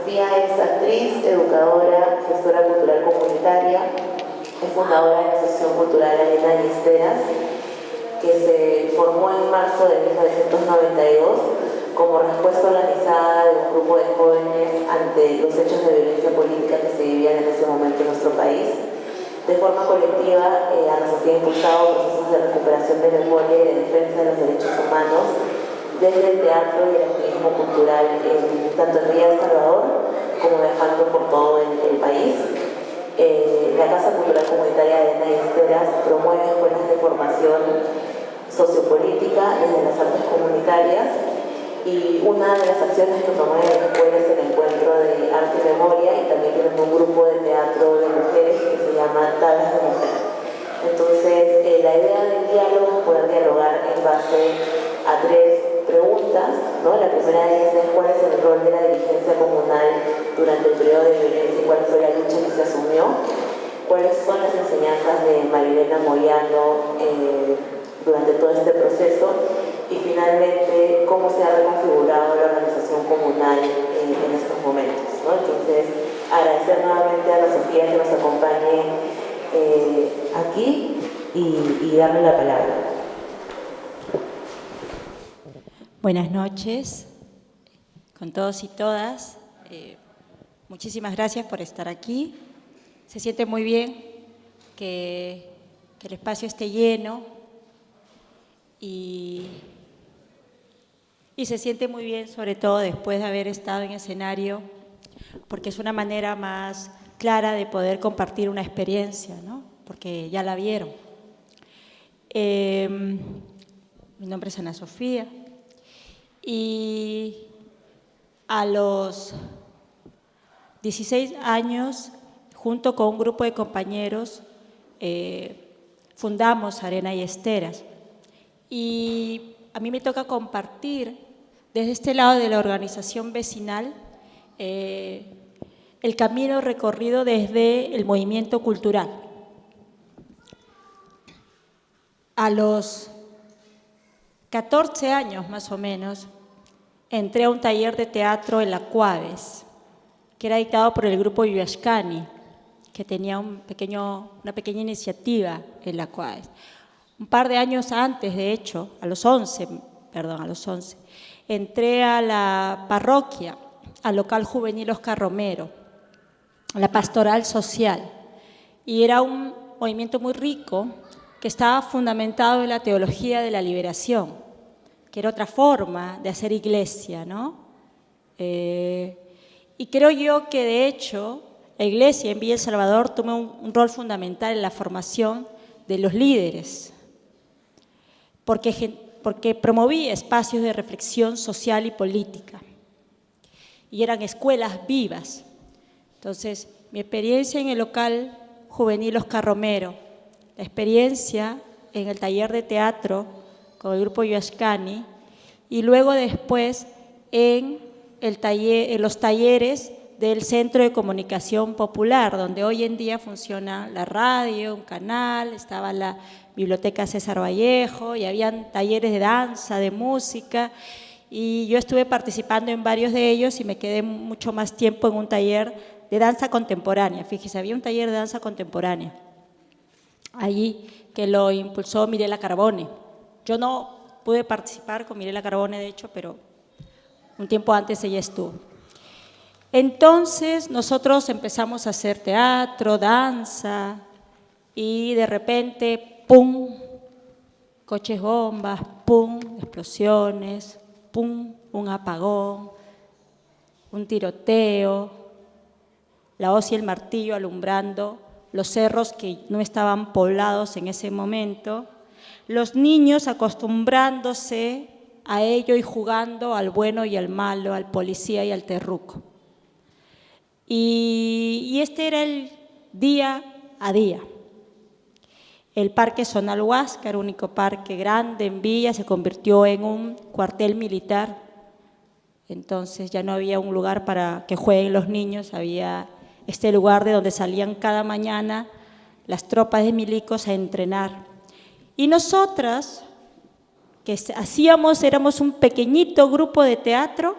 Sofía es actriz, educadora, gestora cultural comunitaria, es fundadora de la Asociación Cultural Arena y Esteras, que se formó en marzo de 1992 como respuesta organizada de un grupo de jóvenes ante los hechos de violencia política que se vivían en ese momento en nuestro país. De forma colectiva, Ana Sofía ha impulsado procesos de recuperación de memoria y de defensa de los derechos humanos desde el teatro y el activismo cultural, tanto en Villa El Salvador como viajando por todo el país. La Casa Cultural Comunitaria de Arena y Esteras promueve escuelas de formación sociopolítica desde las artes comunitarias, y una de las acciones que promueve la escuela es el encuentro de arte y memoria, y también tienen un grupo de teatro de mujeres que se llama Tablas de Mujer. Entonces, la idea del diálogo es poder dialogar en base a tres preguntas, ¿no? La primera de ellas es cuál es el rol de la dirigencia comunal durante el periodo de violencia y cuál fue la lucha que se asumió, cuáles son las enseñanzas de Marilena Moyano durante todo este proceso, y finalmente cómo se ha reconfigurado la organización comunal en estos momentos, ¿no? Entonces, agradecer nuevamente a Ana Sofía que nos acompañe aquí y darle la palabra. Buenas noches con todos y todas. Muchísimas gracias por estar aquí. Se siente muy bien que el espacio esté lleno y se siente muy bien, sobre todo después de haber estado en escenario, porque es una manera más clara de poder compartir una experiencia, ¿no? Porque ya la vieron. Mi nombre es Ana Sofía. Y a los 16 años, junto con un grupo de compañeros, fundamos Arena y Esteras. Y a mí me toca compartir desde este lado de la organización vecinal el camino recorrido desde el movimiento cultural. A los 14 años más o menos, entré a un taller de teatro en la Cuaves, que era dictado por el grupo Yuyashkani, que tenía una pequeña iniciativa en la Cuaves. Un par de años antes, de hecho, a los 11, entré a la parroquia, al local juvenil Oscar Romero, a la pastoral social, y era un movimiento muy rico que estaba fundamentado en la teología de la liberación, que era otra forma de hacer iglesia, ¿no? Y creo yo que, de hecho, la iglesia en Villa El Salvador tomó un rol fundamental en la formación de los líderes, porque promovía espacios de reflexión social y política, y eran escuelas vivas. Entonces, mi experiencia en el local juvenil Oscar Romero, la experiencia en el taller de teatro con el grupo Yuyashkani, y luego después en los talleres del Centro de Comunicación Popular, donde hoy en día funciona la radio, un canal, estaba la Biblioteca César Vallejo, y habían talleres de danza, de música, y yo estuve participando en varios de ellos y me quedé mucho más tiempo en un taller de danza contemporánea. Fíjese, había un taller de danza contemporánea allí que lo impulsó Mirela Carbone. Yo no pude participar con Mirela Carbone, de hecho, pero un tiempo antes ella estuvo. Entonces nosotros empezamos a hacer teatro, danza, y de repente, ¡pum!, coches bombas, ¡pum!, explosiones, ¡pum!, un apagón, un tiroteo, la hoz y el martillo alumbrando los cerros que no estaban poblados en ese momento, los niños acostumbrándose a ello y jugando al bueno y al malo, al policía y al terruco. Y este era el día a día. El Parque Zonal Huáscar, único parque grande en Villa, se convirtió en un cuartel militar. Entonces ya no había un lugar para que jueguen los niños, había este lugar de donde salían cada mañana las tropas de milicos a entrenar. Y nosotras, éramos un pequeñito grupo de teatro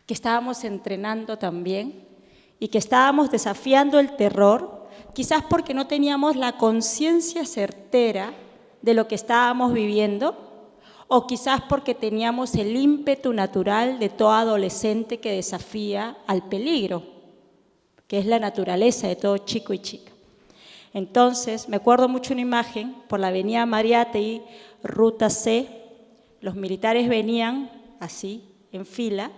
que estábamos entrenando también y que estábamos desafiando el terror, quizás porque no teníamos la conciencia certera de lo que estábamos viviendo, o quizás porque teníamos el ímpetu natural de todo adolescente que desafía al peligro, que es la naturaleza de todo chico y chica. Entonces, me acuerdo mucho una imagen por la avenida Mariátegui, ruta C, los militares venían así, en fila,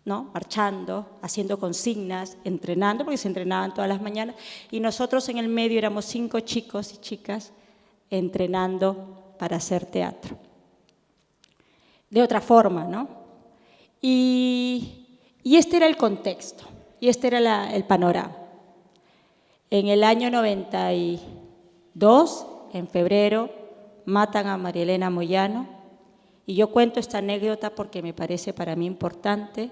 ¿no? Marchando, haciendo consignas, entrenando, porque se entrenaban todas las mañanas, y nosotros en el medio éramos 5 chicos y chicas entrenando para hacer teatro. De otra forma, ¿no? Y este era el contexto, y este era el panorama. En el año 92, en febrero, matan a María Elena Moyano, y yo cuento esta anécdota porque me parece para mí importante.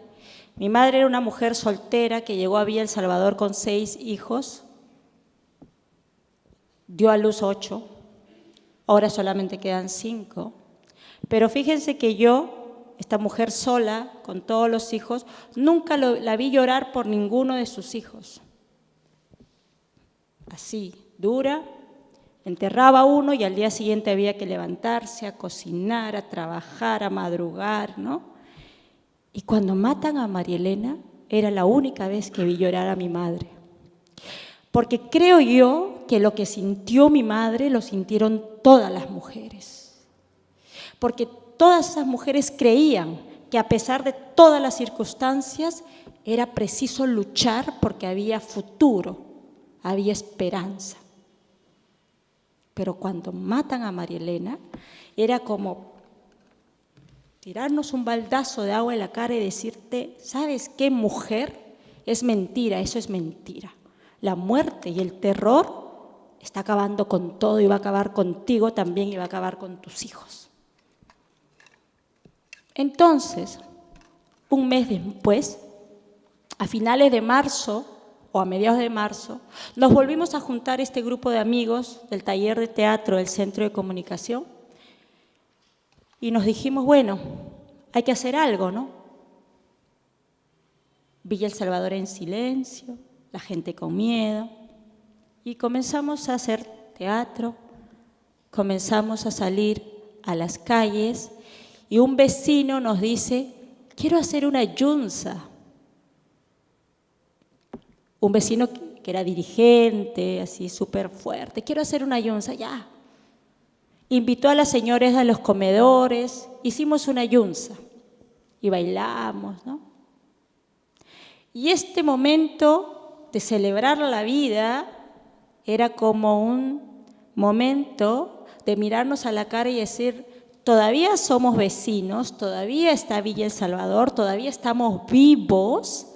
Mi madre era una mujer soltera que llegó a Villa El Salvador con 6 hijos, dio a luz 8, ahora solamente quedan 5, pero fíjense que yo, esta mujer sola, con todos los hijos, nunca la vi llorar por ninguno de sus hijos. Así, dura, enterraba a uno y al día siguiente había que levantarse, a cocinar, a trabajar, a madrugar, ¿no? Y cuando matan a María Elena, era la única vez que vi llorar a mi madre. Porque creo yo que lo que sintió mi madre lo sintieron todas las mujeres. Porque todas esas mujeres creían que a pesar de todas las circunstancias era preciso luchar porque había futuro, había esperanza. Pero cuando matan a María Elena, era como tirarnos un baldazo de agua en la cara y decirte, ¿sabes qué, mujer? Es mentira, eso es mentira. La muerte y el terror está acabando con todo y va a acabar contigo también y va a acabar con tus hijos. Entonces, un mes después, a finales de marzo o a mediados de marzo, nos volvimos a juntar este grupo de amigos del taller de teatro del Centro de Comunicación y nos dijimos, bueno, hay que hacer algo, ¿no? Villa El Salvador en silencio, la gente con miedo, y comenzamos a hacer teatro, comenzamos a salir a las calles y un vecino nos dice, quiero hacer una yunza. Un vecino que era dirigente, así súper fuerte, quiero hacer una yunza, ya. Invitó a las señoras de los comedores, hicimos una yunza y bailamos, ¿no? Y este momento de celebrar la vida era como un momento de mirarnos a la cara y decir, todavía somos vecinos, todavía está Villa El Salvador, todavía estamos vivos,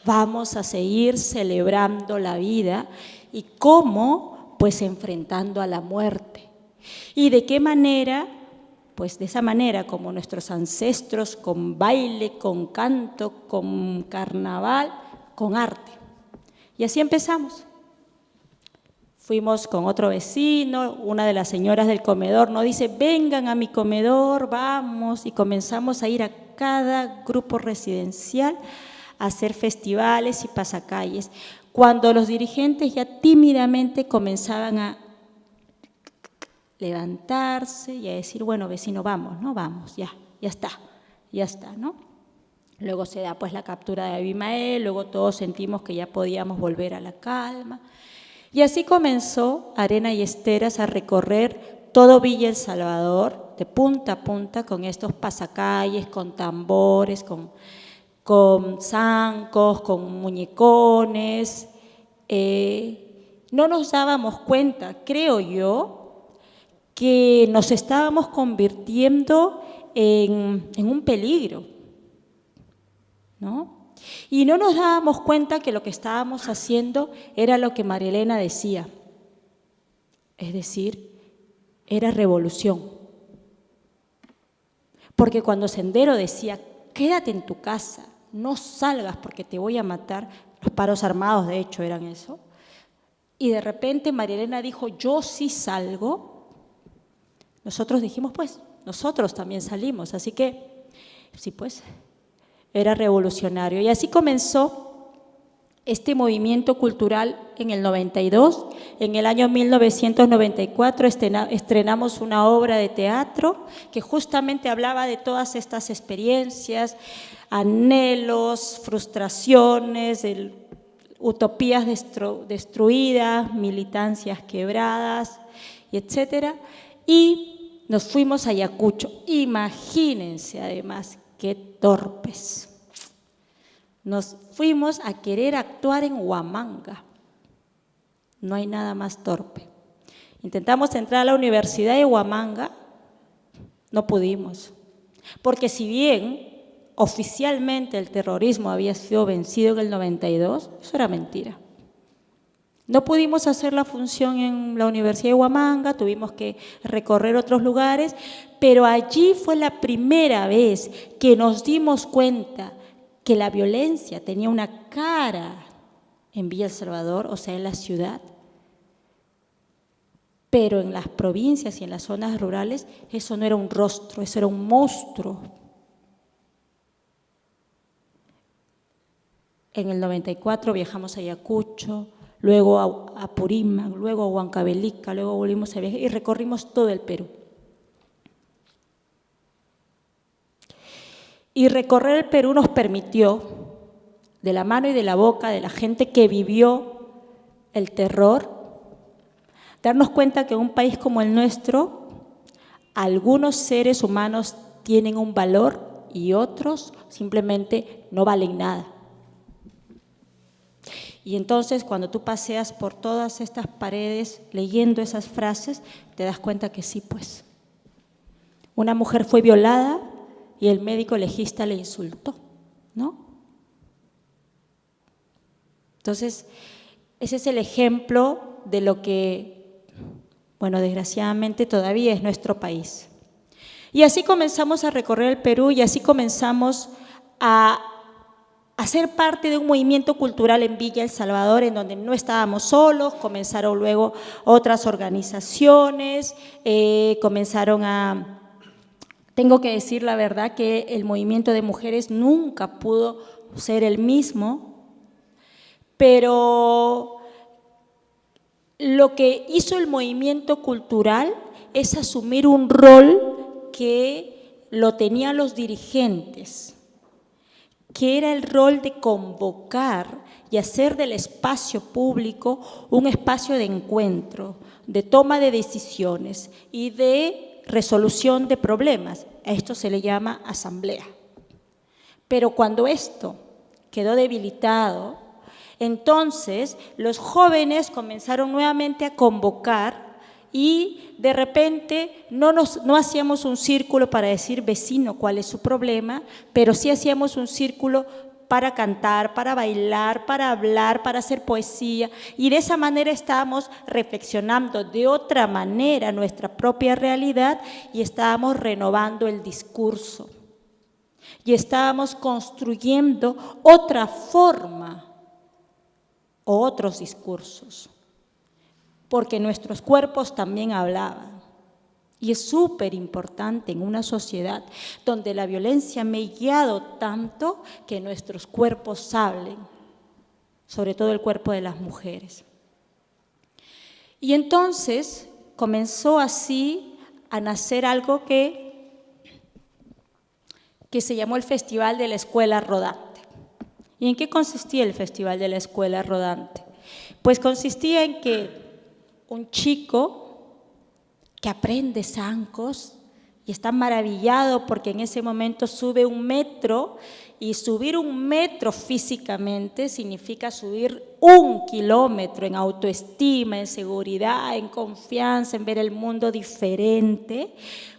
vamos a seguir celebrando la vida y cómo, pues enfrentando a la muerte. ¿Y de qué manera? Pues de esa manera como nuestros ancestros, con baile, con canto, con carnaval, con arte. Y así empezamos. Fuimos con otro vecino, una de las señoras del comedor nos dice, vengan a mi comedor, vamos, y comenzamos a ir a cada grupo residencial a hacer festivales y pasacalles, cuando los dirigentes ya tímidamente comenzaban a levantarse y a decir, bueno, vecino, vamos, ¿no? Vamos, ya está, ¿no? Luego se da pues la captura de Abimael, luego todos sentimos que ya podíamos volver a la calma. Y así comenzó Arena y Esteras a recorrer todo Villa El Salvador, de punta a punta, con estos pasacalles, con tambores, con zancos, con muñecones. No nos dábamos cuenta, creo yo, que nos estábamos convirtiendo en un peligro, ¿no? Y no nos dábamos cuenta que lo que estábamos haciendo era lo que María Elena decía, es decir, era revolución. Porque cuando Sendero decía, quédate en tu casa, no salgas porque te voy a matar, los paros armados de hecho eran eso, y de repente María Elena dijo, yo sí salgo, nosotros dijimos, pues, nosotros también salimos, así que, sí, pues, era revolucionario. Y así comenzó este movimiento cultural en el 92. En el año 1994 estrenamos una obra de teatro que justamente hablaba de todas estas experiencias, anhelos, frustraciones, utopías destruidas, militancias quebradas, etcétera. Y nos fuimos a Ayacucho. Imagínense además qué torpes. Nos fuimos a querer actuar en Huamanga. No hay nada más torpe. Intentamos entrar a la Universidad de Huamanga, no pudimos. Porque si bien oficialmente el terrorismo había sido vencido en el 92, eso era mentira. No pudimos hacer la función en la Universidad de Huamanga, tuvimos que recorrer otros lugares, pero allí fue la primera vez que nos dimos cuenta que la violencia tenía una cara en Villa El Salvador, o sea, en la ciudad, pero en las provincias y en las zonas rurales eso no era un rostro, eso era un monstruo. En el 94 viajamos a Ayacucho, luego a Apurímac, luego a Huancavelica, luego volvimos a viajar y recorrimos todo el Perú. Y recorrer el Perú nos permitió, de la mano y de la boca de la gente que vivió el terror, darnos cuenta que en un país como el nuestro, algunos seres humanos tienen un valor y otros simplemente no valen nada. Y entonces cuando tú paseas por todas estas paredes leyendo esas frases, te das cuenta que sí, pues. Una mujer fue violada y el médico legista le insultó, ¿no? Entonces, ese es el ejemplo de lo que, bueno, desgraciadamente todavía es nuestro país. Y así comenzamos a recorrer el Perú y así comenzamos a ser parte de un movimiento cultural en Villa El Salvador, en donde no estábamos solos, comenzaron luego otras organizaciones, tengo que decir la verdad que el movimiento de mujeres nunca pudo ser el mismo, pero lo que hizo el movimiento cultural es asumir un rol que lo tenían los dirigentes, que era el rol de convocar y hacer del espacio público un espacio de encuentro, de toma de decisiones y de resolución de problemas. A esto se le llama asamblea. Pero cuando esto quedó debilitado, entonces los jóvenes comenzaron nuevamente a convocar y de repente no hacíamos un círculo para decir vecino cuál es su problema, pero sí hacíamos un círculo para cantar, para bailar, para hablar, para hacer poesía, y de esa manera estábamos reflexionando de otra manera nuestra propia realidad y estábamos renovando el discurso y estábamos construyendo otra forma o otros discursos, porque nuestros cuerpos también hablaban. Y es súper importante en una sociedad donde la violencia ha mellado tanto que nuestros cuerpos hablen, sobre todo el cuerpo de las mujeres. Y entonces comenzó así a nacer algo que se llamó el Festival de la Escuela Rodante. ¿Y en qué consistía el Festival de la Escuela Rodante? Pues consistía en que un chico que aprende zancos y está maravillado porque en ese momento sube 1 metro, y subir 1 metro físicamente significa subir 1 kilómetro en autoestima, en seguridad, en confianza, en ver el mundo diferente.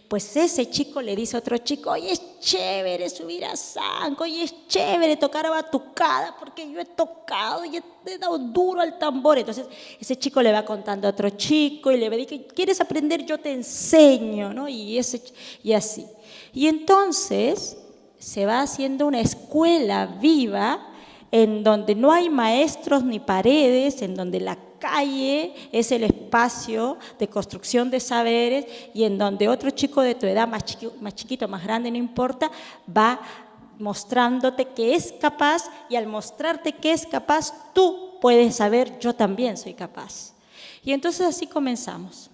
Pues ese chico le dice a otro chico: oye, es chévere subir a zanco, oye, es chévere tocar a batucada, porque yo he tocado y he dado duro al tambor. Entonces ese chico le va contando a otro chico y le va a decir: ¿quieres aprender? Yo te enseño, ¿no? Y así. Y entonces se va haciendo una escuela viva en donde no hay maestros ni paredes, en donde la calle es el espacio de construcción de saberes y en donde otro chico de tu edad, más chiquito, más grande, no importa, va mostrándote que es capaz, y al mostrarte que es capaz, tú puedes saber, yo también soy capaz. Y entonces así comenzamos.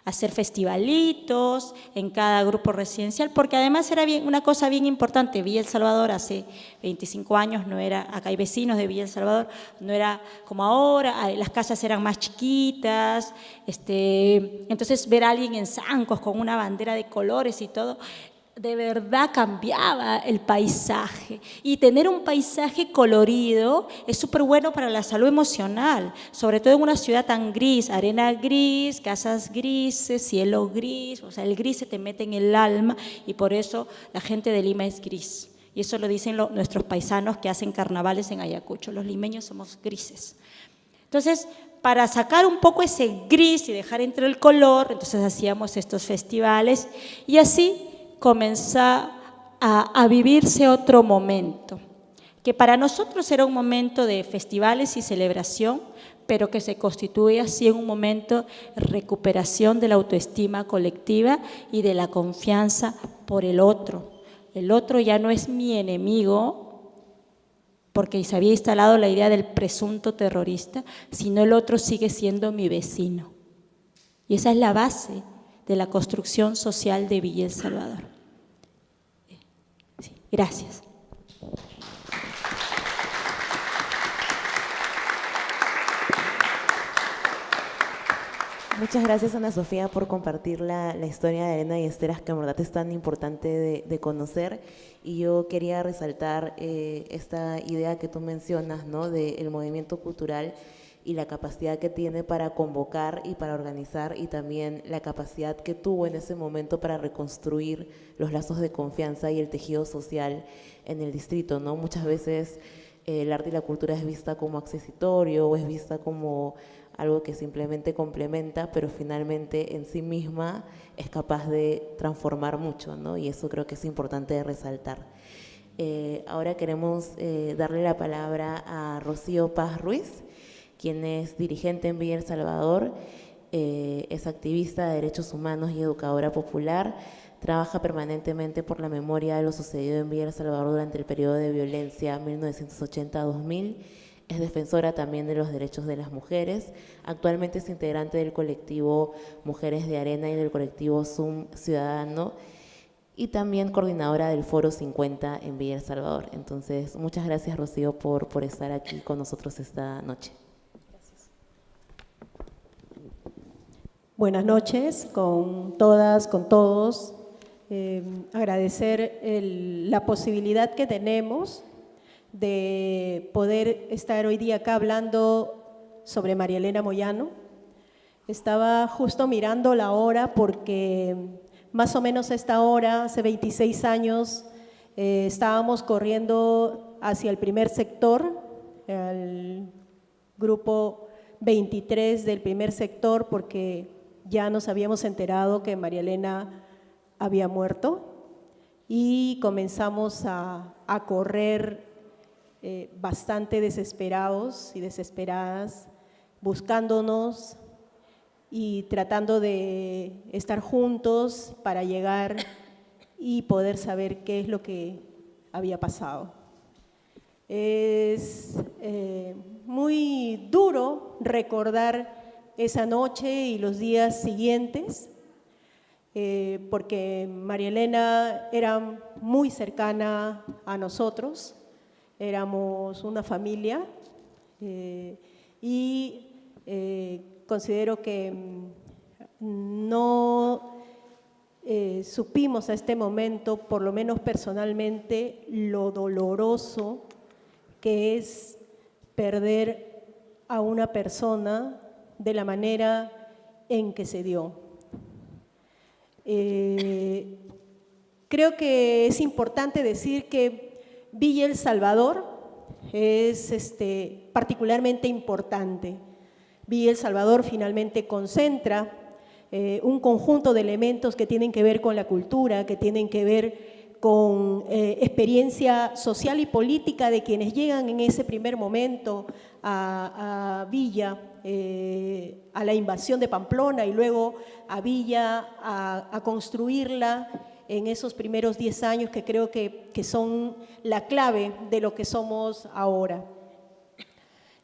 Hacer festivalitos en cada grupo residencial, porque además era una cosa bien importante. Villa El Salvador hace 25 años no era, acá hay vecinos de Villa El Salvador, no era como ahora, las casas eran más chiquitas, entonces ver a alguien en zancos con una bandera de colores y todo, de verdad cambiaba el paisaje. Y tener un paisaje colorido es súper bueno para la salud emocional, sobre todo en una ciudad tan gris, arena gris, casas grises, cielo gris, o sea, el gris se te mete en el alma y por eso la gente de Lima es gris. Y eso lo dicen nuestros paisanos que hacen carnavales en Ayacucho, los limeños somos grises. Entonces, para sacar un poco ese gris y dejar entrar el color, entonces hacíamos estos festivales y así comenzó a vivirse otro momento, que para nosotros era un momento de festivales y celebración, pero que se constituye así en un momento de recuperación de la autoestima colectiva y de la confianza por el otro. El otro ya no es mi enemigo, porque se había instalado la idea del presunto terrorista, sino el otro sigue siendo mi vecino. Y esa es la base de la construcción social de Villa El Salvador. Sí, gracias. Muchas gracias, Ana Sofía, por compartir la historia de Arena y Esteras, que en verdad es tan importante de conocer. Y yo quería resaltar esta idea que tú mencionas, ¿no?, del movimiento cultural y la capacidad que tiene para convocar y para organizar, y también la capacidad que tuvo en ese momento para reconstruir los lazos de confianza y el tejido social en el distrito, ¿no? Muchas veces el arte y la cultura es vista como accesitorio o es vista como algo que simplemente complementa, pero finalmente en sí misma es capaz de transformar mucho, ¿no? Y eso creo que es importante de resaltar. Ahora queremos darle la palabra a Rocío Paz Ruiz, quien es dirigente en Villa El Salvador, es activista de derechos humanos y educadora popular, trabaja permanentemente por la memoria de lo sucedido en Villa El Salvador durante el periodo de violencia 1980-2000, es defensora también de los derechos de las mujeres, actualmente es integrante del colectivo Mujeres de Arena y del colectivo Zoom Ciudadano, y también coordinadora del Foro 50 en Villa El Salvador. Entonces, muchas gracias, Rocío, por estar aquí con nosotros esta noche. Buenas noches con todas, con todos. Agradecer la posibilidad que tenemos de poder estar hoy día acá hablando sobre María Elena Moyano. Estaba justo mirando la hora porque más o menos a esta hora, hace 26 años, estábamos corriendo hacia el primer sector, el grupo 23 del primer sector, porque ya nos habíamos enterado que María Elena había muerto y comenzamos a correr bastante desesperados y desesperadas, buscándonos y tratando de estar juntos para llegar y poder saber qué es lo que había pasado. Es muy duro recordar esa noche y los días siguientes, porque María Elena era muy cercana a nosotros, éramos una familia y considero que no supimos a este momento, por lo menos personalmente, lo doloroso que es perder a una persona de la manera en que se dio. Creo que es importante decir que Villa El Salvador es particularmente importante. Villa El Salvador finalmente concentra un conjunto de elementos que tienen que ver con la cultura, que tienen que ver con experiencia social y política de quienes llegan en ese primer momento a Villa, a la invasión de Pamplona y luego a Villa a construirla en esos primeros 10 años que creo que son la clave de lo que somos ahora.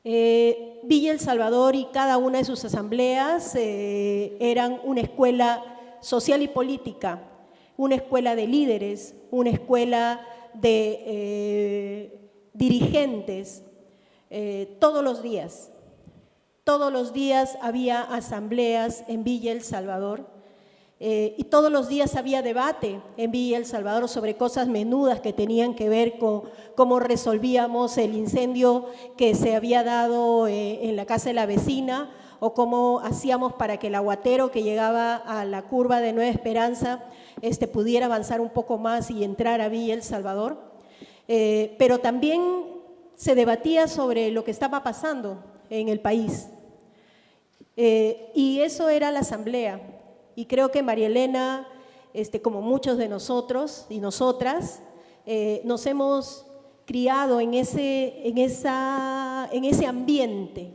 Villa El Salvador y cada una de sus asambleas eran una escuela social y política, una escuela de líderes, una escuela de dirigentes. Todos los días había asambleas en Villa El Salvador. Y todos los días había debate en Villa El Salvador sobre cosas menudas que tenían que ver con cómo resolvíamos el incendio que se había dado en la casa de la vecina, o cómo hacíamos para que el aguatero que llegaba a la curva de Nueva Esperanza pudiera avanzar un poco más y entrar a Villa El Salvador. Pero también se debatía sobre lo que estaba pasando en el país. Y eso era la asamblea. Y creo que María Elena, como muchos de nosotros y nosotras, nos hemos criado en ese ambiente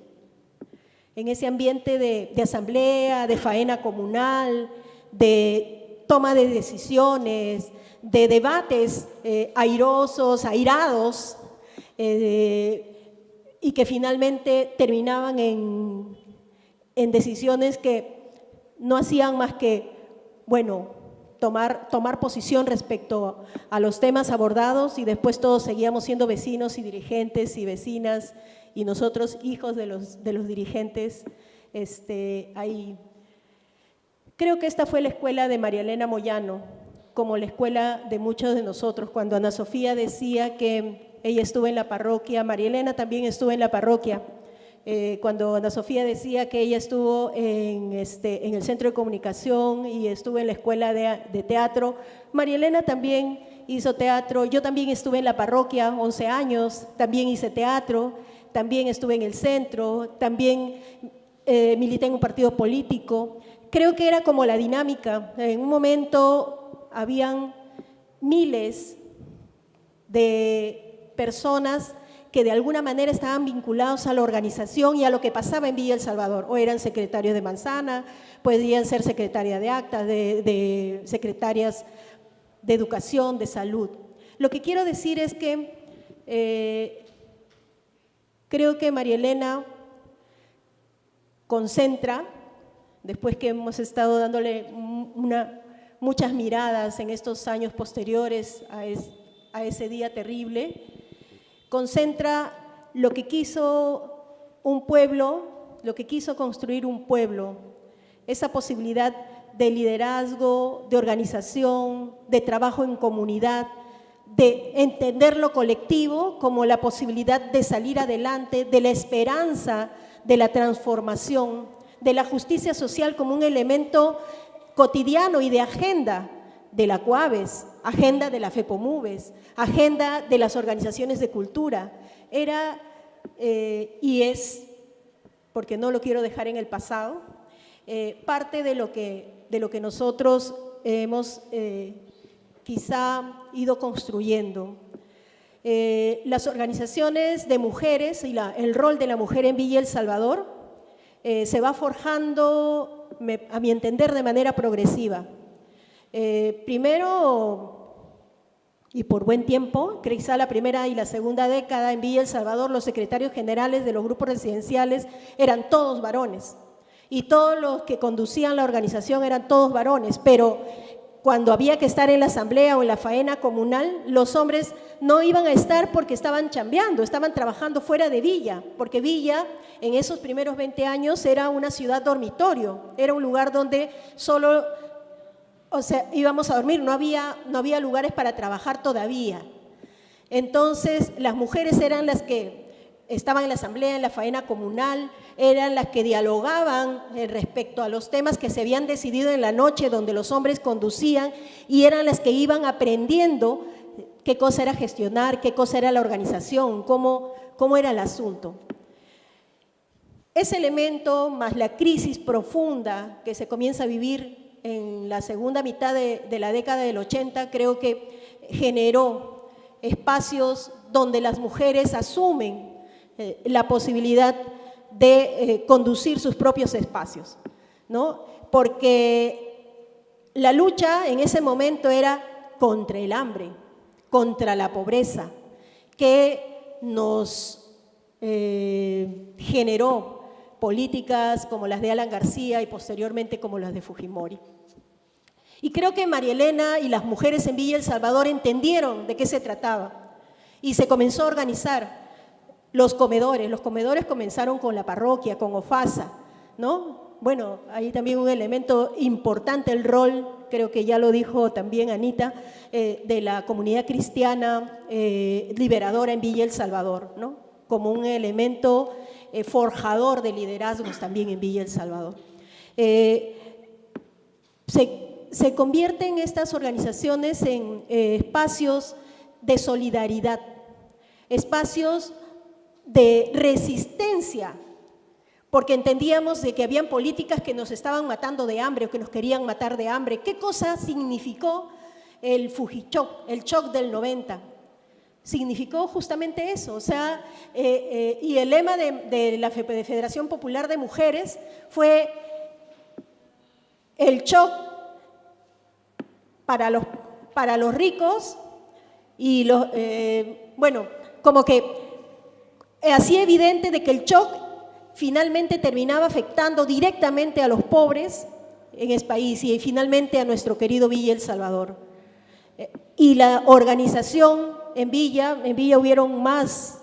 de asamblea, de faena comunal, de toma de decisiones, de debates airosos, airados, y que finalmente terminaban en decisiones que no hacían más que, tomar posición respecto a los temas abordados, y después todos seguíamos siendo vecinos y dirigentes y vecinas, y nosotros hijos de los dirigentes ahí. Creo que esta fue la escuela de María Elena Moyano, como la escuela de muchos de nosotros. Cuando Ana Sofía decía que ella estuvo en la parroquia, María Elena también estuvo en la parroquia. Cuando Ana Sofía decía que ella estuvo en el centro de comunicación y estuvo en la escuela de teatro, María Elena también hizo teatro. Yo también estuve en la parroquia 11 años, también hice teatro, también estuve en el centro, también milité en un partido político. Creo que era como la dinámica. En un momento habían miles de personas que de alguna manera estaban vinculados a la organización y a lo que pasaba en Villa El Salvador, o eran secretarios de manzana, podían ser secretarias de actas, de secretarias de educación, de salud. Lo que quiero decir es que creo que María Elena concentra, después que hemos estado dándole muchas miradas en estos años posteriores a ese día terrible, concentra lo que quiso un pueblo, lo que quiso construir un pueblo, esa posibilidad de liderazgo, de organización, de trabajo en comunidad, de entender lo colectivo como la posibilidad de salir adelante, de la esperanza, de la transformación, de la justicia social como un elemento cotidiano y de agenda de la COAVES, agenda de la FEPOMUVES, agenda de las organizaciones de cultura. Era y es, porque no lo quiero dejar en el pasado, parte de lo que nosotros hemos quizá ido construyendo. Las organizaciones de mujeres y el rol de la mujer en Villa El Salvador se va forjando, a mi entender, de manera progresiva. Primero, y por buen tiempo, quizá la primera y la segunda década en Villa El Salvador, los secretarios generales de los grupos residenciales eran todos varones, y todos los que conducían la organización eran todos varones, pero cuando había que estar en la asamblea o en la faena comunal, los hombres no iban a estar porque estaban chambeando, estaban trabajando fuera de Villa, porque Villa en esos primeros 20 años era una ciudad dormitorio, era un lugar donde solo, íbamos a dormir, no había lugares para trabajar todavía. Entonces, las mujeres eran las que estaban en la asamblea, en la faena comunal, eran las que dialogaban respecto a los temas que se habían decidido en la noche, donde los hombres conducían, y eran las que iban aprendiendo qué cosa era gestionar, qué cosa era la organización, cómo era el asunto. Ese elemento, más la crisis profunda que se comienza a vivir en la segunda mitad de la década del 80, creo que generó espacios donde las mujeres asumen la posibilidad de conducir sus propios espacios, ¿no? Porque la lucha en ese momento era contra el hambre, contra la pobreza, que nos generó políticas como las de Alan García y posteriormente como las de Fujimori. Y creo que María Elena y las mujeres en Villa El Salvador entendieron de qué se trataba y se comenzó a organizar los comedores. Los comedores comenzaron con la parroquia, con OFASA, ¿no? Bueno, ahí también un elemento importante, el rol, creo que ya lo dijo también Anita, de la comunidad cristiana liberadora en Villa El Salvador, ¿no? Como un elemento forjador de liderazgos también en Villa El Salvador. Se convierten estas organizaciones en espacios de solidaridad, espacios de resistencia, porque entendíamos de que habían políticas que nos estaban matando de hambre o que nos querían matar de hambre. ¿Qué cosa significó el Fujichoc, el shock del 90? Significó justamente eso, o sea, y el lema de la Federación Popular de Mujeres fue el shock para los ricos y bueno, como que hacía evidente de que el shock finalmente terminaba afectando directamente a los pobres en el país y finalmente a nuestro querido Villa El Salvador. Y la organización en Villa hubieron más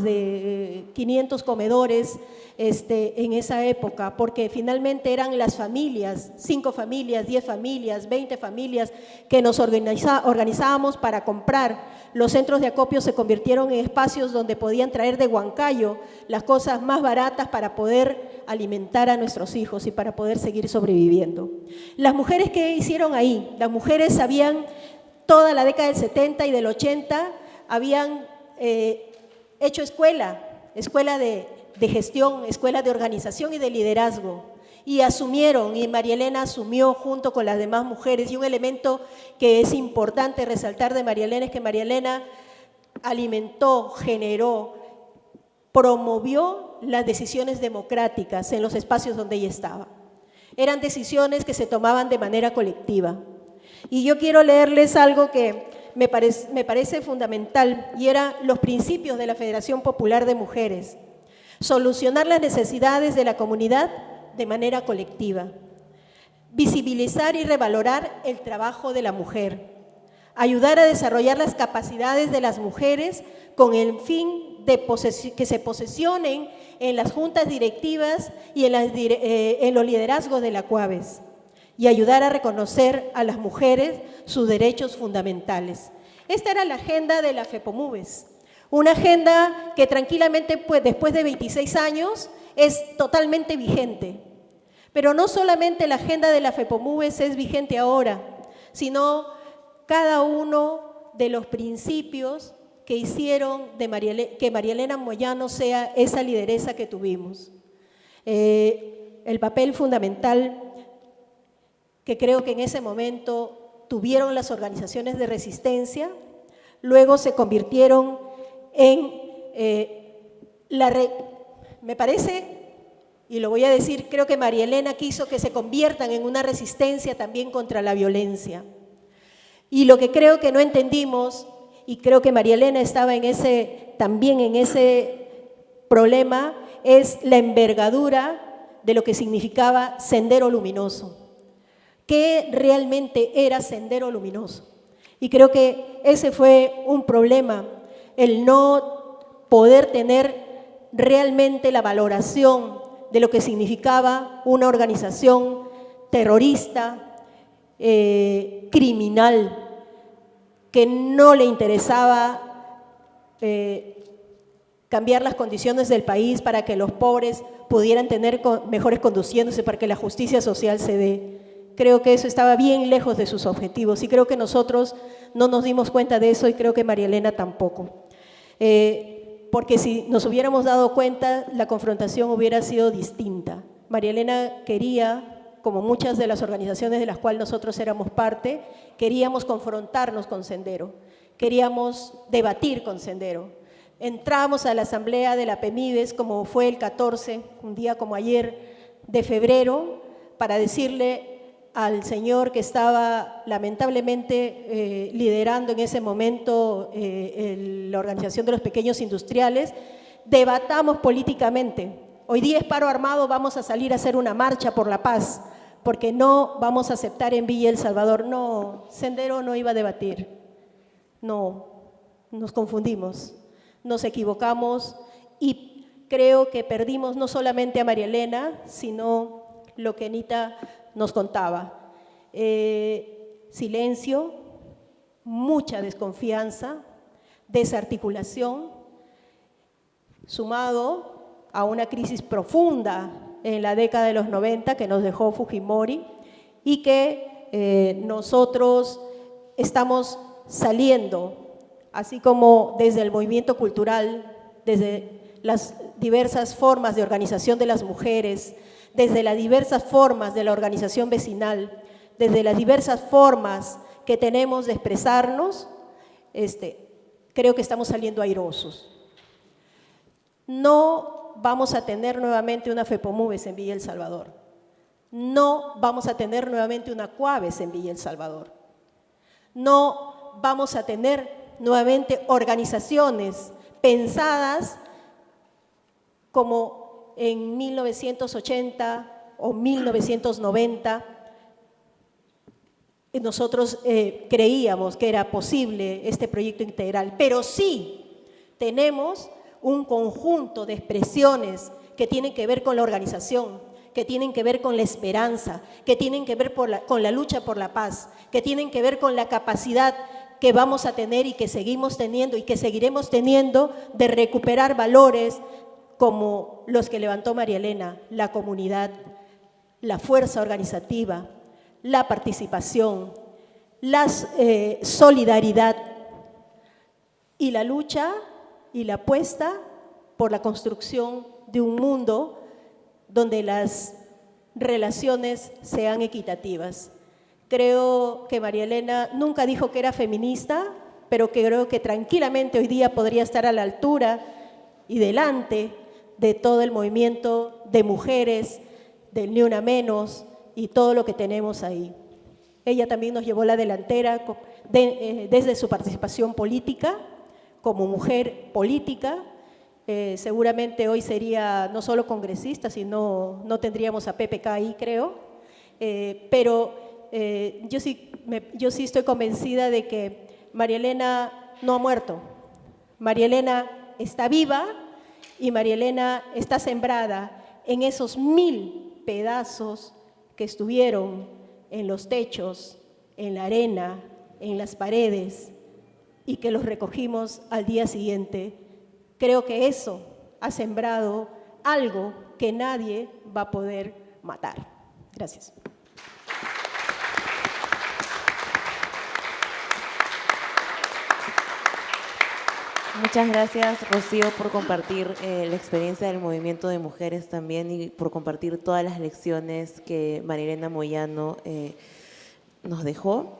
de 500 comedores en esa época, porque finalmente eran las familias, 5 familias, 10 familias, 20 familias, que nos organizábamos para comprar. Los centros de acopio se convirtieron en espacios donde podían traer de Huancayo las cosas más baratas para poder alimentar a nuestros hijos y para poder seguir sobreviviendo. Las mujeres, ¿qué hicieron ahí? Las mujeres habían, toda la década del 70 y del 80, habían hecho escuela de gestión, escuela de organización y de liderazgo, y asumieron, y María Elena asumió junto con las demás mujeres, y un elemento que es importante resaltar de María Elena es que María Elena alimentó, generó, promovió las decisiones democráticas en los espacios donde ella estaba. Eran decisiones que se tomaban de manera colectiva. Y yo quiero leerles algo que me parece fundamental, y era los principios de la Federación Popular de Mujeres. Solucionar las necesidades de la comunidad de manera colectiva. Visibilizar y revalorar el trabajo de la mujer. Ayudar a desarrollar las capacidades de las mujeres con el fin de que se posesionen en las juntas directivas y en los liderazgos de la COAVES. Y ayudar a reconocer a las mujeres sus derechos fundamentales. Esta era la agenda de la FEPOMUVES, una agenda que tranquilamente, pues, después de 26 años, es totalmente vigente. Pero no solamente la agenda de la FEPOMUVES es vigente ahora, sino cada uno de los principios que hicieron que María Elena Moyano sea esa lideresa que tuvimos. El papel fundamental que creo que en ese momento tuvieron las organizaciones de resistencia, luego se convirtieron en me parece, y lo voy a decir, creo que María Elena quiso que se conviertan en una resistencia también contra la violencia. Y lo que creo que no entendimos, y creo que María Elena estaba también en ese problema, es la envergadura de lo que significaba Sendero Luminoso. ¿Qué realmente era Sendero Luminoso? Y creo que ese fue un problema, el no poder tener realmente la valoración de lo que significaba una organización terrorista, criminal, que no le interesaba cambiar las condiciones del país para que los pobres pudieran tener mejores conduciéndose, para que la justicia social se dé. Creo que eso estaba bien lejos de sus objetivos y creo que nosotros no nos dimos cuenta de eso y creo que María Elena tampoco. Porque si nos hubiéramos dado cuenta, la confrontación hubiera sido distinta. María Elena quería, como muchas de las organizaciones de las cuales nosotros éramos parte, queríamos confrontarnos con Sendero, queríamos debatir con Sendero. Entramos a la asamblea de la PEMIVES, como fue el 14, un día como ayer, de febrero, para decirle al señor que estaba lamentablemente liderando en ese momento la Organización de los Pequeños Industriales, debatamos políticamente. Hoy día es paro armado, vamos a salir a hacer una marcha por la paz, porque no vamos a aceptar en Villa El Salvador. No, Sendero no iba a debatir. No, nos confundimos, nos equivocamos y creo que perdimos no solamente a María Elena, sino lo que Anita nos contaba. Silencio, mucha desconfianza, desarticulación, sumado a una crisis profunda en la década de los 90 que nos dejó Fujimori y que nosotros estamos saliendo, así como desde el movimiento cultural, desde las diversas formas de organización de las mujeres, desde las diversas formas de la organización vecinal, desde las diversas formas que tenemos de expresarnos, creo que estamos saliendo airosos. No vamos a tener nuevamente una FEPOMUVES en Villa El Salvador. No vamos a tener nuevamente una CUAVES en Villa El Salvador. No vamos a tener nuevamente organizaciones pensadas como en 1980 o 1990, nosotros creíamos que era posible este proyecto integral, pero sí tenemos un conjunto de expresiones que tienen que ver con la organización, que tienen que ver con la esperanza, que tienen que ver con la lucha por la paz, que tienen que ver con la capacidad que vamos a tener y que seguimos teniendo y que seguiremos teniendo de recuperar valores como los que levantó María Elena, la comunidad, la fuerza organizativa, la participación, la solidaridad y la lucha y la apuesta por la construcción de un mundo donde las relaciones sean equitativas. Creo que María Elena nunca dijo que era feminista, pero que creo que tranquilamente hoy día podría estar a la altura y delante de todo el movimiento de mujeres, del Ni Una Menos y todo lo que tenemos ahí. Ella también nos llevó la delantera desde su participación política, como mujer política. Seguramente hoy sería no solo congresista, sino no tendríamos a PPK ahí, creo, pero yo sí estoy convencida de que María Elena no ha muerto. María Elena está viva y María Elena está sembrada en esos 1000 pedazos que estuvieron en los techos, en la arena, en las paredes y que los recogimos al día siguiente. Creo que eso ha sembrado algo que nadie va a poder matar. Gracias. Muchas gracias, Rocío, por compartir la experiencia del movimiento de mujeres también y por compartir todas las lecciones que María Elena Moyano nos dejó.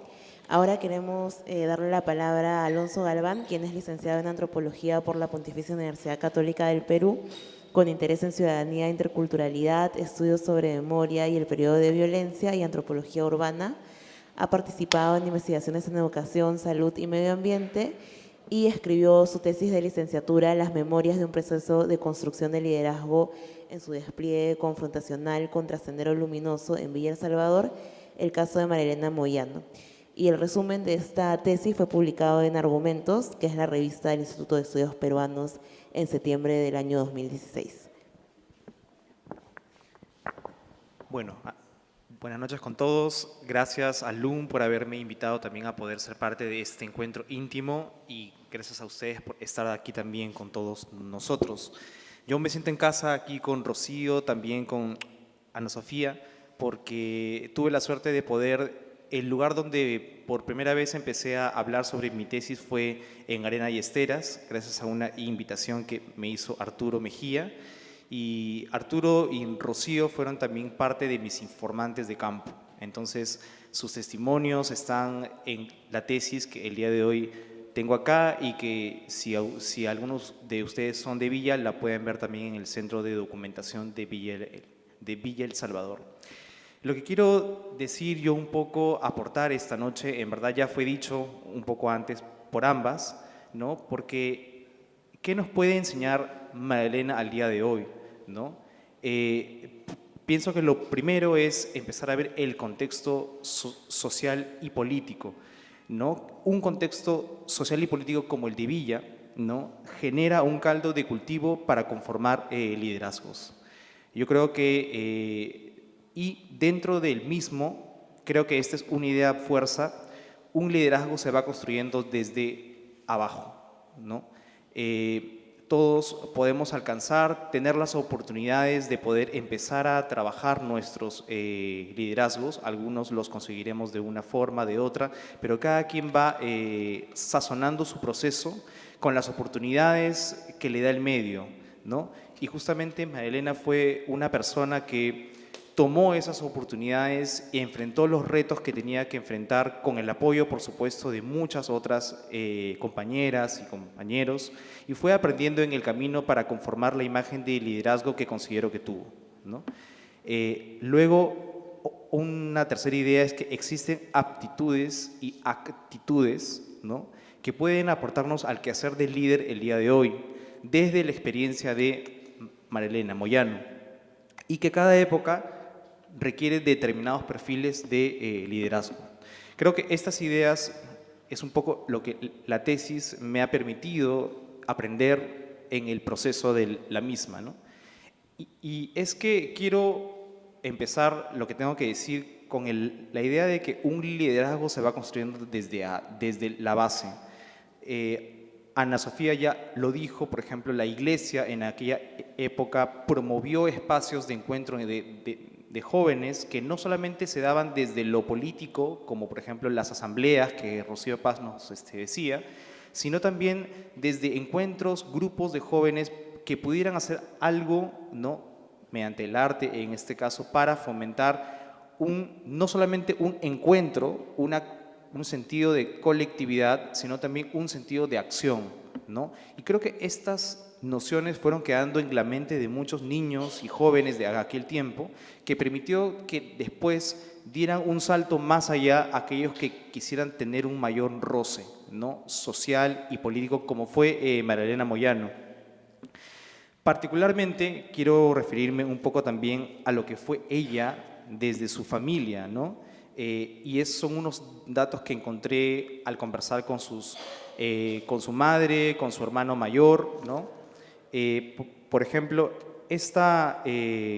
Ahora queremos darle la palabra a Alonso Galván, quien es licenciado en Antropología por la Pontificia Universidad Católica del Perú, con interés en ciudadanía, interculturalidad, estudios sobre memoria y el periodo de violencia y antropología urbana. Ha participado en investigaciones en educación, salud y medio ambiente y escribió su tesis de licenciatura, Las memorias de un proceso de construcción de liderazgo en su despliegue confrontacional contra Sendero Luminoso en Villa El Salvador, el caso de María Elena Moyano. Y el resumen de esta tesis fue publicado en Argumentos, que es la revista del Instituto de Estudios Peruanos, en septiembre del año 2016. Bueno, buenas noches con todos. Gracias a LUM por haberme invitado también a poder ser parte de este encuentro íntimo y gracias a ustedes por estar aquí también con todos nosotros. Yo me siento en casa aquí con Rocío, también con Ana Sofía, porque tuve la suerte de poder. El lugar donde por primera vez empecé a hablar sobre mi tesis fue en Arena y Esteras, gracias a una invitación que me hizo Arturo Mejía. Y Arturo y Rocío fueron también parte de mis informantes de campo. Entonces, sus testimonios están en la tesis que el día de hoy tengo acá y que si algunos de ustedes son de Villa, la pueden ver también en el Centro de Documentación de Villa El Salvador. Lo que quiero decir yo un poco, aportar esta noche, en verdad ya fue dicho un poco antes por ambas, ¿no? Porque ¿qué nos puede enseñar Magdalena al día de hoy, ¿no? Pienso que lo primero es empezar a ver el contexto social y político, ¿no? Un contexto social y político como el de Villa, ¿no? Genera un caldo de cultivo para conformar liderazgos. Yo creo que, y dentro del mismo, creo que esta es una idea fuerza, un liderazgo se va construyendo desde abajo, ¿no? Todos podemos alcanzar, tener las oportunidades de poder empezar a trabajar nuestros liderazgos. Algunos los conseguiremos de una forma, de otra, pero cada quien va sazonando su proceso con las oportunidades que le da el medio, ¿no? Y justamente Magdalena fue una persona que tomó esas oportunidades y enfrentó los retos que tenía que enfrentar con el apoyo, por supuesto, de muchas otras compañeras y compañeros, y fue aprendiendo en el camino para conformar la imagen de liderazgo que considero que tuvo, ¿no? Luego, una tercera idea es que existen aptitudes y actitudes, ¿no?, que pueden aportarnos al quehacer del líder el día de hoy, desde la experiencia de Marielena Moyano, y que cada época requiere determinados perfiles de liderazgo. Creo que estas ideas es un poco lo que la tesis me ha permitido aprender en el proceso de la misma, ¿no? Y es que quiero empezar lo que tengo que decir con la idea de que un liderazgo se va construyendo desde la base. Ana Sofía ya lo dijo, por ejemplo, la Iglesia en aquella época promovió espacios de encuentro de jóvenes que no solamente se daban desde lo político, como por ejemplo las asambleas que Rocío Paz nos decía, sino también desde encuentros, grupos de jóvenes que pudieran hacer algo, ¿no?, mediante el arte, en este caso, para fomentar no solamente un encuentro, un sentido de colectividad, sino también un sentido de acción, ¿no? Y creo que estas nociones fueron quedando en la mente de muchos niños y jóvenes de aquel tiempo, que permitió que después dieran un salto más allá a aquellos que quisieran tener un mayor roce, ¿no?, social y político, como fue Marielena Moyano. Particularmente quiero referirme un poco también a lo que fue ella desde su familia, ¿no? Son unos datos que encontré al conversar con su madre, con su hermano mayor, ¿no? Por ejemplo, esta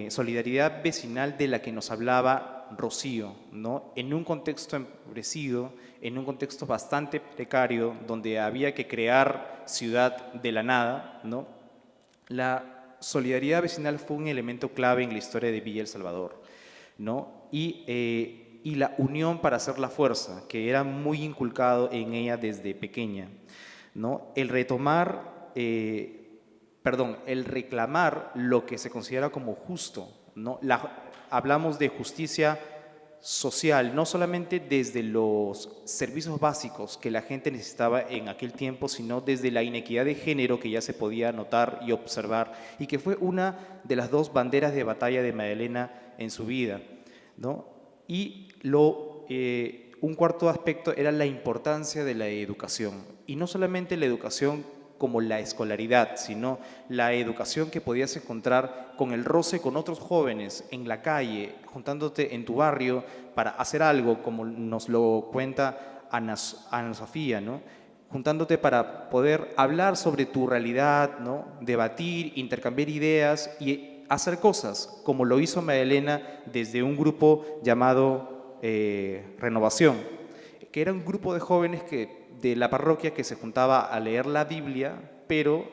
solidaridad vecinal de la que nos hablaba Rocío, ¿no?, en un contexto empobrecido, en un contexto bastante precario, donde había que crear ciudad de la nada, ¿no?, la solidaridad vecinal fue un elemento clave en la historia de Villa El Salvador, ¿no? Y la unión para hacer la fuerza, que era muy inculcado en ella desde pequeña, ¿no? El reclamar lo que se considera como justo, ¿no? Hablamos de justicia social, no solamente desde los servicios básicos que la gente necesitaba en aquel tiempo, sino desde la inequidad de género que ya se podía notar y observar, y que fue una de las dos banderas de batalla de Magdalena en su vida, ¿no? Y un cuarto aspecto era la importancia de la educación, y no solamente la educación como la escolaridad, sino la educación que podías encontrar con el roce con otros jóvenes en la calle, juntándote en tu barrio para hacer algo, como nos lo cuenta Ana Sofía, ¿no?, juntándote para poder hablar sobre tu realidad, ¿no?, debatir, intercambiar ideas y hacer cosas, como lo hizo Magdalena desde un grupo llamado Renovación, que era un grupo de jóvenes de la parroquia que se juntaba a leer la Biblia, pero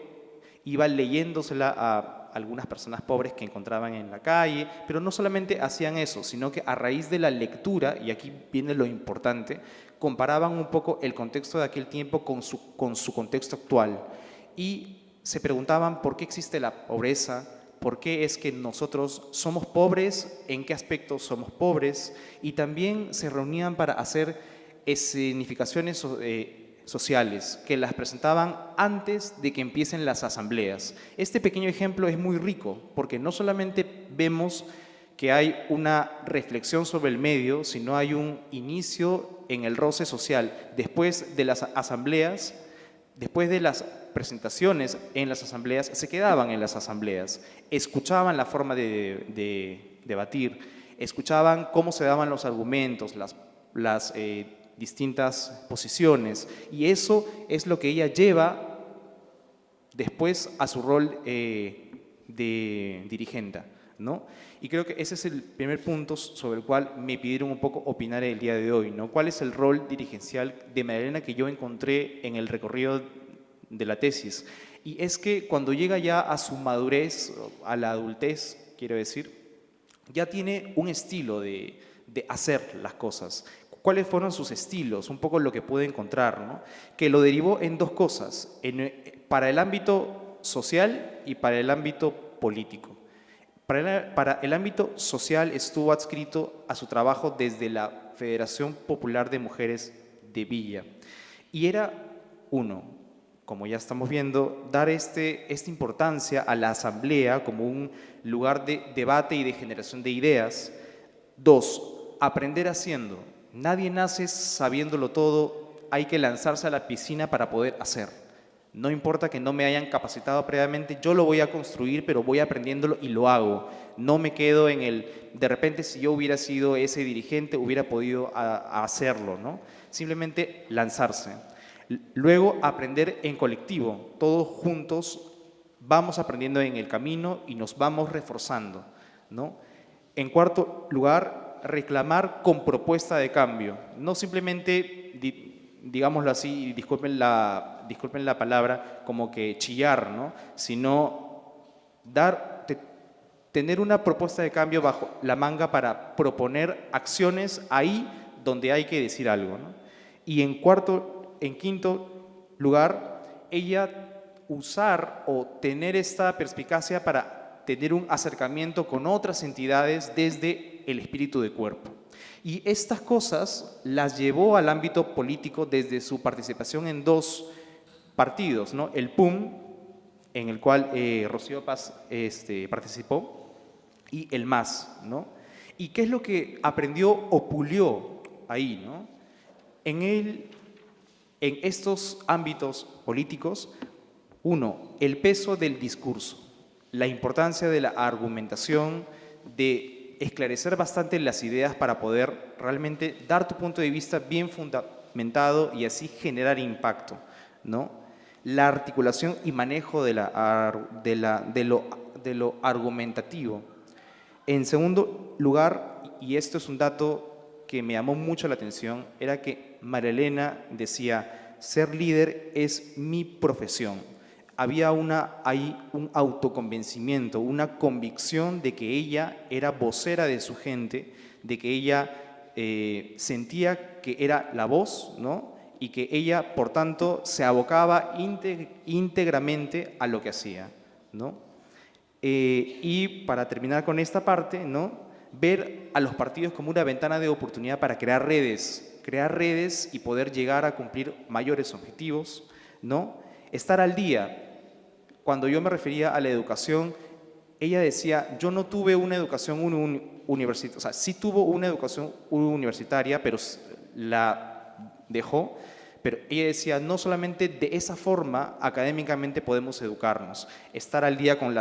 iba leyéndosela a algunas personas pobres que encontraban en la calle, pero no solamente hacían eso, sino que a raíz de la lectura, y aquí viene lo importante, comparaban un poco el contexto de aquel tiempo con su contexto actual, y se preguntaban por qué existe la pobreza, por qué es que nosotros somos pobres, en qué aspectos somos pobres, y también se reunían para hacer escenificaciones sociales que las presentaban antes de que empiecen las asambleas. Este pequeño ejemplo es muy rico porque no solamente vemos que hay una reflexión sobre el medio, sino hay un inicio en el roce social. Después de las asambleas, después de las presentaciones en las asambleas, se quedaban en las asambleas, escuchaban la forma de debatir, escuchaban cómo se daban los argumentos, las distintas posiciones, y eso es lo que ella lleva después a su rol de dirigente, ¿no? Y creo que ese es el primer punto sobre el cual me pidieron un poco opinar el día de hoy, ¿no? ¿Cuál es el rol dirigencial de María Elena que yo encontré en el recorrido de la tesis? Y es que cuando llega ya a su madurez, a la adultez, quiero decir, ya tiene un estilo de hacer las cosas. ¿Cuáles fueron sus estilos? Un poco lo que pude encontrar, ¿no? Que lo derivó en dos cosas, para el ámbito social y para el ámbito político. Para el ámbito social estuvo adscrito a su trabajo desde la Federación Popular de Mujeres de Villa. Y era, uno, como ya estamos viendo, dar esta importancia a la asamblea como un lugar de debate y de generación de ideas. Dos, aprender haciendo. Nadie nace sabiéndolo todo, hay que lanzarse a la piscina para poder hacer. No importa que no me hayan capacitado previamente, yo lo voy a construir, pero voy aprendiéndolo y lo hago. No me quedo en de repente si yo hubiera sido ese dirigente, hubiera podido hacerlo, ¿no? Simplemente lanzarse. Luego, aprender en colectivo, todos juntos vamos aprendiendo en el camino y nos vamos reforzando, ¿no? En cuarto lugar, reclamar con propuesta de cambio, no simplemente, digámoslo así, disculpen la palabra, como que chillar, ¿no? Sino tener una propuesta de cambio bajo la manga para proponer acciones ahí donde hay que decir algo, ¿no? Y en quinto lugar, ella usar o tener esta perspicacia para tener un acercamiento con otras entidades desde el espíritu de cuerpo. Y estas cosas las llevó al ámbito político desde su participación en dos partidos, ¿no? El PUM, en el cual Rocío Paz participó, y el MAS, ¿no? ¿Y qué es lo que aprendió o pulió ahí, ¿no? En estos ámbitos políticos, uno, el peso del discurso, la importancia de la argumentación, de esclarecer bastante las ideas para poder realmente dar tu punto de vista bien fundamentado y así generar impacto, ¿no? La articulación y manejo de lo argumentativo. En segundo lugar, y esto es un dato que me llamó mucho la atención, era que María Elena decía, ser líder es mi profesión. Había ahí un autoconvencimiento, una convicción de que ella era vocera de su gente, de que ella sentía que era la voz, ¿no? Y que ella, por tanto, se abocaba íntegramente a lo que hacía, ¿no? Y para terminar con esta parte, ¿no? Ver a los partidos como una ventana de oportunidad para crear redes y poder llegar a cumplir mayores objetivos, ¿no? Estar al día. Cuando yo me refería a la educación, ella decía, yo no tuve una educación universitaria, o sea, sí tuvo una educación universitaria, pero la dejó. Pero ella decía, no solamente de esa forma académicamente podemos educarnos, estar al día con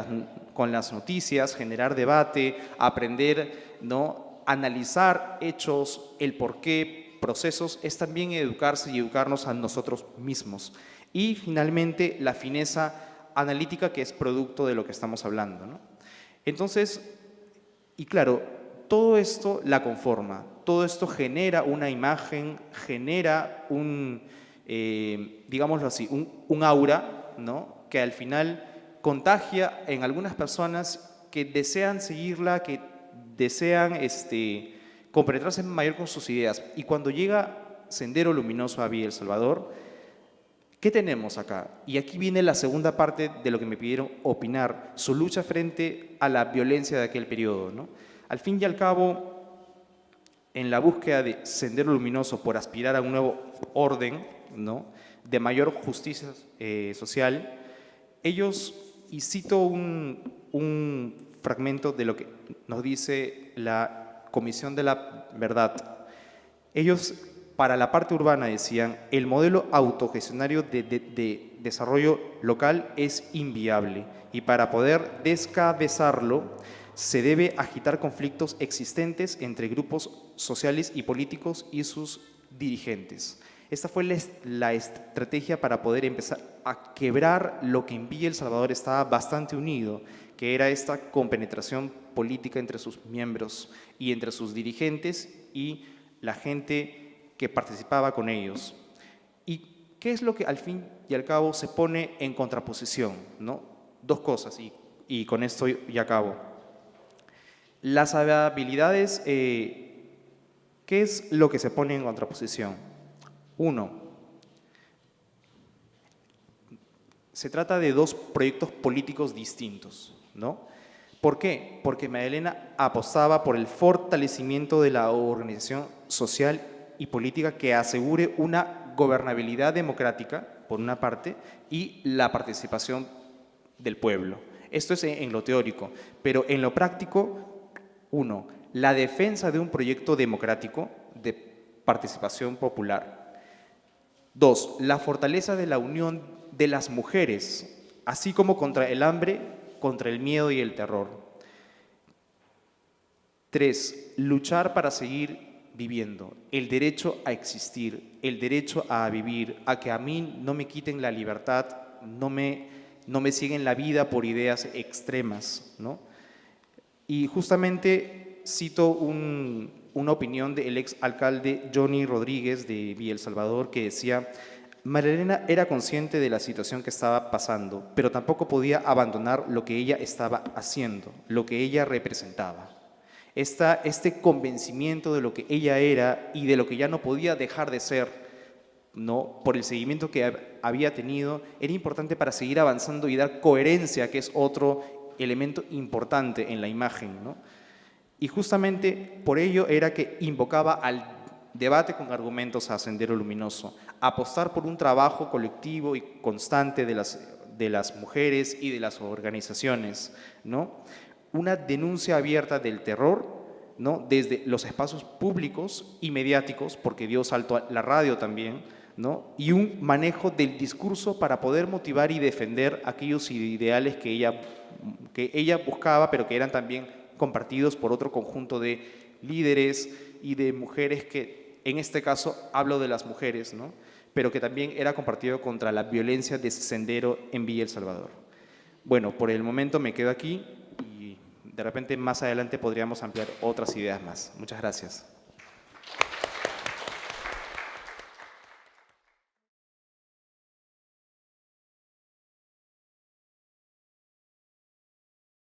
las noticias, generar debate, aprender, ¿no? Analizar hechos, el porqué, procesos, es también educarse y educarnos a nosotros mismos. Y finalmente la fineza analítica, que es producto de lo que estamos hablando, ¿no? Entonces, y claro, todo esto la conforma, todo esto genera una imagen, genera digámoslo así, un aura, ¿no? Que al final contagia en algunas personas que desean seguirla, que desean compenetrarse mayor con sus ideas. Y cuando llega Sendero Luminoso a Villa El Salvador, ¿qué tenemos acá? Y aquí viene la segunda parte de lo que me pidieron opinar, su lucha frente a la violencia de aquel periodo, ¿no? Al fin y al cabo, en la búsqueda de Sendero Luminoso por aspirar a un nuevo orden, ¿no? De mayor justicia social, ellos, y cito un fragmento de lo que nos dice la Comisión de la Verdad. Ellos, para la parte urbana, decían, el modelo autogestionario de desarrollo local es inviable y para poder descabezarlo se debe agitar conflictos existentes entre grupos sociales y políticos y sus dirigentes. Esta fue la estrategia para poder empezar a quebrar lo que en Villa El Salvador estaba bastante unido, que era esta compenetración política entre sus miembros y entre sus dirigentes y la gente que participaba con ellos. ¿Y qué es lo que al fin y al cabo se pone en contraposición, ¿no? Dos cosas, y con esto ya acabo. Las habilidades, ¿qué es lo que se pone en contraposición? Uno, se trata de dos proyectos políticos distintos, ¿no? ¿Por qué? Porque María Elena apostaba por el fortalecimiento de la organización social y política que asegure una gobernabilidad democrática, por una parte, y la participación del pueblo. Esto es en lo teórico, pero en lo práctico, uno, la defensa de un proyecto democrático de participación popular. Dos, la fortaleza de la unión de las mujeres, así como contra el hambre, contra el miedo y el terror. Tres, luchar para seguir viviendo, el derecho a existir, el derecho a vivir, a que a mí no me quiten la libertad, no me siguen la vida por ideas extremas, ¿no? Y justamente cito una opinión del ex alcalde Johnny Rodríguez de Villa El Salvador que decía: María Elena era consciente de la situación que estaba pasando, pero tampoco podía abandonar lo que ella estaba haciendo, lo que ella representaba. Este convencimiento de lo que ella era y de lo que ya no podía dejar de ser, ¿no? Por el seguimiento que había tenido, era importante para seguir avanzando y dar coherencia, que es otro elemento importante en la imagen, ¿no? Y justamente por ello era que invocaba al debate con argumentos a Sendero Luminoso, apostar por un trabajo colectivo y constante de las mujeres y de las organizaciones, ¿no? Una denuncia abierta del terror, ¿no? Desde los espacios públicos y mediáticos, porque dio salto a la radio también, ¿no? Y un manejo del discurso para poder motivar y defender aquellos ideales que ella buscaba, pero que eran también compartidos por otro conjunto de líderes y de mujeres que, en este caso, hablo de las mujeres, ¿no? Pero que también era compartido contra la violencia de Sendero en Villa El Salvador. Bueno, por el momento me quedo aquí y de repente más adelante podríamos ampliar otras ideas más. Muchas gracias.